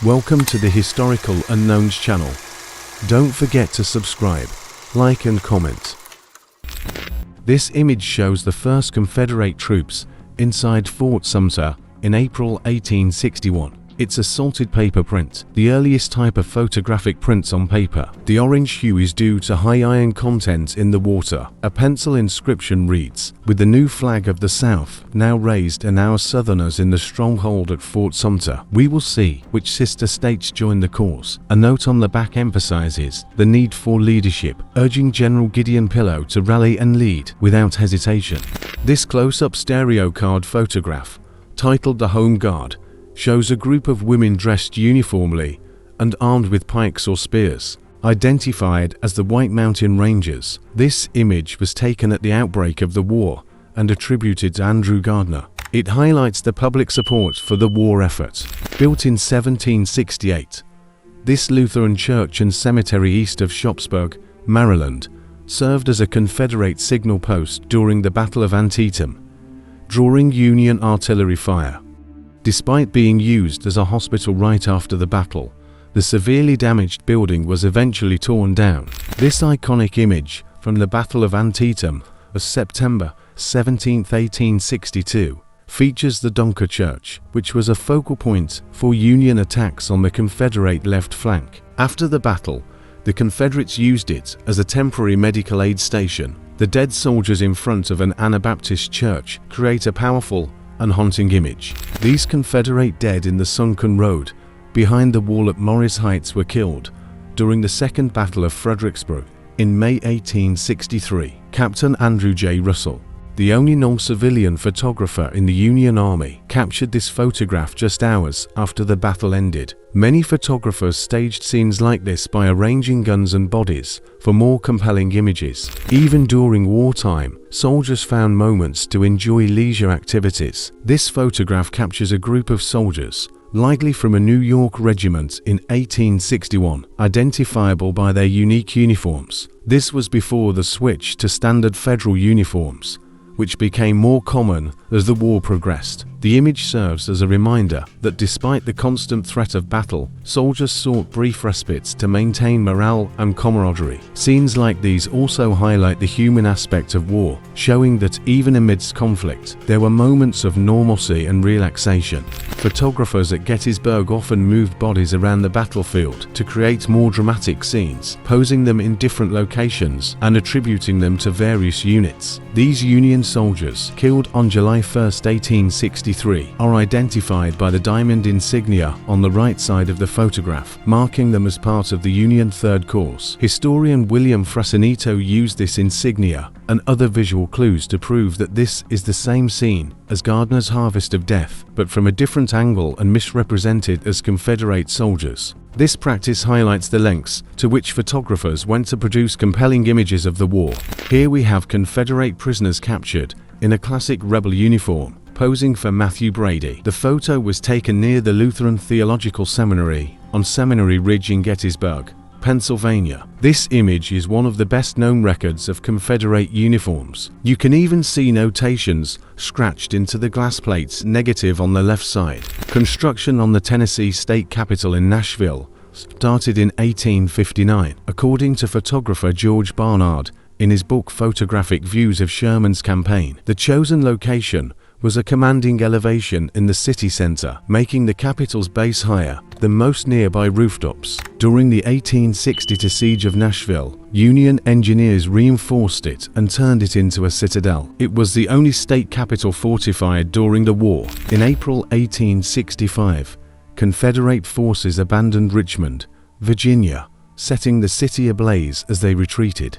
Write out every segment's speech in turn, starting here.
Welcome to the Historical Unknowns channel. Don't forget to subscribe, like and comment. This image shows the first Confederate troops inside Fort Sumter in April 1861. It's a salted paper print, the earliest type of photographic prints on paper. The orange hue is due to high iron content in the water. A pencil inscription reads, "With the new flag of the South now raised and our Southerners in the stronghold at Fort Sumter, we will see which sister states join the cause." A note on the back emphasizes the need for leadership, urging General Gideon Pillow to rally and lead without hesitation. This close-up stereo card photograph, titled "The Home Guard," shows a group of women dressed uniformly and armed with pikes or spears, identified as the White Mountain Rangers. This image was taken at the outbreak of the war and attributed to Andrew Gardner. It highlights the public support for the war effort. Built in 1768, this Lutheran church and cemetery east of Sharpsburg, Maryland, served as a Confederate signal post during the Battle of Antietam, drawing Union artillery fire. Despite being used as a hospital right after the battle, the severely damaged building was eventually torn down. This iconic image from the Battle of Antietam of September 17, 1862, features the Donker Church, which was a focal point for Union attacks on the Confederate left flank. After the battle, the Confederates used it as a temporary medical aid station. The dead soldiers in front of an Anabaptist church create a powerful and haunting image. These Confederate dead in the sunken road behind the wall at Morris Heights were killed during the Second Battle of Fredericksburg in May 1863. Captain Andrew J. Russell, the only non-civilian photographer in the Union Army, captured this photograph just hours after the battle ended. Many photographers staged scenes like this by arranging guns and bodies for more compelling images. Even during wartime, soldiers found moments to enjoy leisure activities. This photograph captures a group of soldiers, likely from a New York regiment in 1861, identifiable by their unique uniforms. This was before the switch to standard federal uniforms, which became more common as the war progressed. The image serves as a reminder that despite the constant threat of battle, soldiers sought brief respites to maintain morale and camaraderie. Scenes like these also highlight the human aspect of war, showing that even amidst conflict, there were moments of normalcy and relaxation. Photographers at Gettysburg often moved bodies around the battlefield to create more dramatic scenes, posing them in different locations and attributing them to various units. These Union soldiers, killed on July 1, 1863, are identified by the diamond insignia on the right side of the photograph, marking them as part of the Union Third Corps. Historian William Frasinito used this insignia and other visual clues to prove that this is the same scene as Gardner's Harvest of Death, but from a different angle and misrepresented as Confederate soldiers. This practice highlights the lengths to which photographers went to produce compelling images of the war. Here we have Confederate prisoners captured in a classic rebel uniform, posing for Matthew Brady. The photo was taken near the Lutheran Theological Seminary on Seminary Ridge in Gettysburg, Pennsylvania. This image is one of the best-known records of Confederate uniforms. You can even see notations scratched into the glass plates negative on the left side. Construction on the Tennessee State Capitol in Nashville started in 1859. According to photographer George Barnard, in his book Photographic Views of Sherman's Campaign, the chosen location was a commanding elevation in the city center, making the Capitol's base higher than most nearby rooftops. During the 1862 siege of Nashville, Union engineers reinforced it and turned it into a citadel. It was the only state capitol fortified during the war. In April 1865, Confederate forces abandoned Richmond, Virginia, setting the city ablaze as they retreated.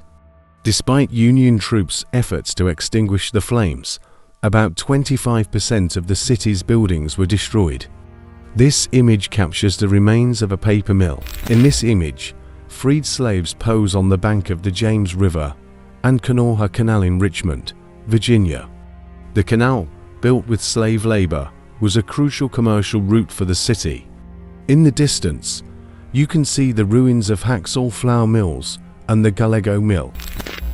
Despite Union troops' efforts to extinguish the flames, about 25% of the city's buildings were destroyed. This image captures the remains of a paper mill. In this image, freed slaves pose on the bank of the James River and Kanawha Canal in Richmond, Virginia. The canal, built with slave labor, was a crucial commercial route for the city. In the distance, you can see the ruins of Haxall Flour Mills and the Gallego Mill.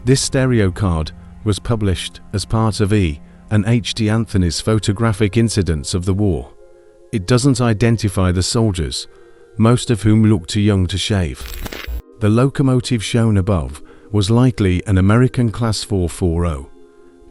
This stereo card was published as part of E. and H.D. Anthony's photographic incidents of the war. It doesn't identify the soldiers, most of whom looked too young to shave. The locomotive shown above was likely an American Class 440,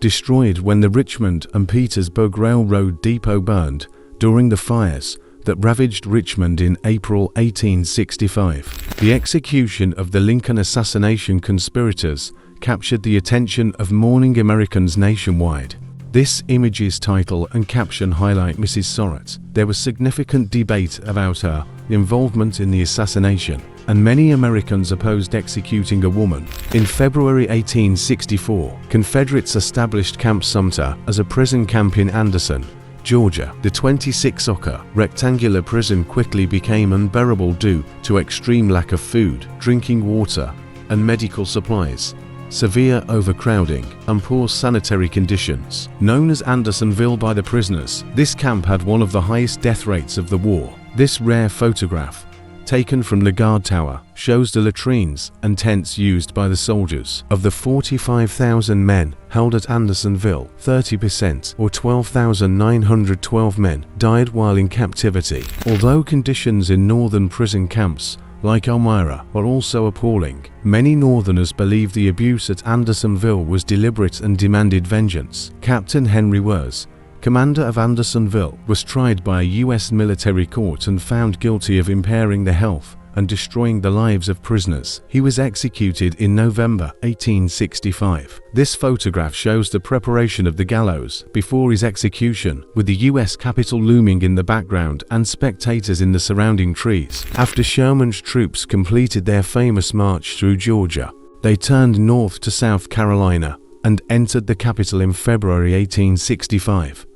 destroyed when the Richmond and Petersburg Railroad depot burned during the fires that ravaged Richmond in April 1865. The execution of the Lincoln assassination conspirators captured the attention of mourning Americans nationwide. This image's title and caption highlight Mrs. Surratt. There was significant debate about her involvement in the assassination, and many Americans opposed executing a woman. In February 1864, Confederates established Camp Sumter as a prison camp in Anderson, Georgia. The 26-acre rectangular prison quickly became unbearable due to extreme lack of food, drinking water, and medical supplies, severe overcrowding, and poor sanitary conditions. Known as Andersonville by the prisoners, this camp had one of the highest death rates of the war. This rare photograph, taken from the guard tower, shows the latrines and tents used by the soldiers. Of the 45,000 men held at Andersonville, 30% or 12,912 men died while in captivity. Although conditions in northern prison camps like Elmira are also appalling, many Northerners believe the abuse at Andersonville was deliberate and demanded vengeance. Captain Henry Wers, commander of Andersonville, was tried by a U.S. military court and found guilty of impairing the health and destroying the lives of prisoners. He was executed in November 1865. This photograph shows the preparation of the gallows before his execution, with the U.S. Capitol looming in the background and spectators in the surrounding trees. After Sherman's troops completed their famous march through Georgia, they turned north to South Carolina and entered the capital in February 1865.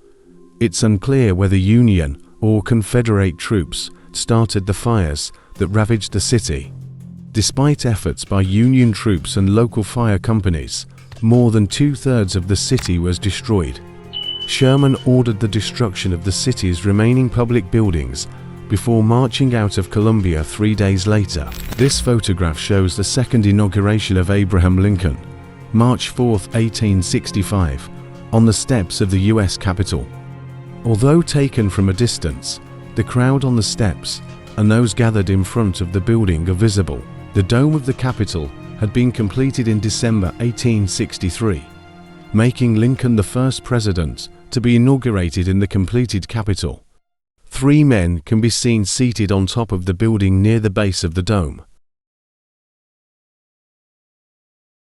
It's unclear whether Union or Confederate troops started the fires that ravaged the city. Despite efforts by Union troops and local fire companies, more than 2/3 of the city was destroyed. Sherman ordered the destruction of the city's remaining public buildings before marching out of Columbia 3 days later. This photograph shows the second inauguration of Abraham Lincoln, March 4, 1865, on the steps of the U.S. Capitol. Although taken from a distance, the crowd on the steps and those gathered in front of the building are visible. The dome of the Capitol had been completed in December 1863, making Lincoln the first president to be inaugurated in the completed Capitol. 3 men can be seen seated on top of the building near the base of the dome.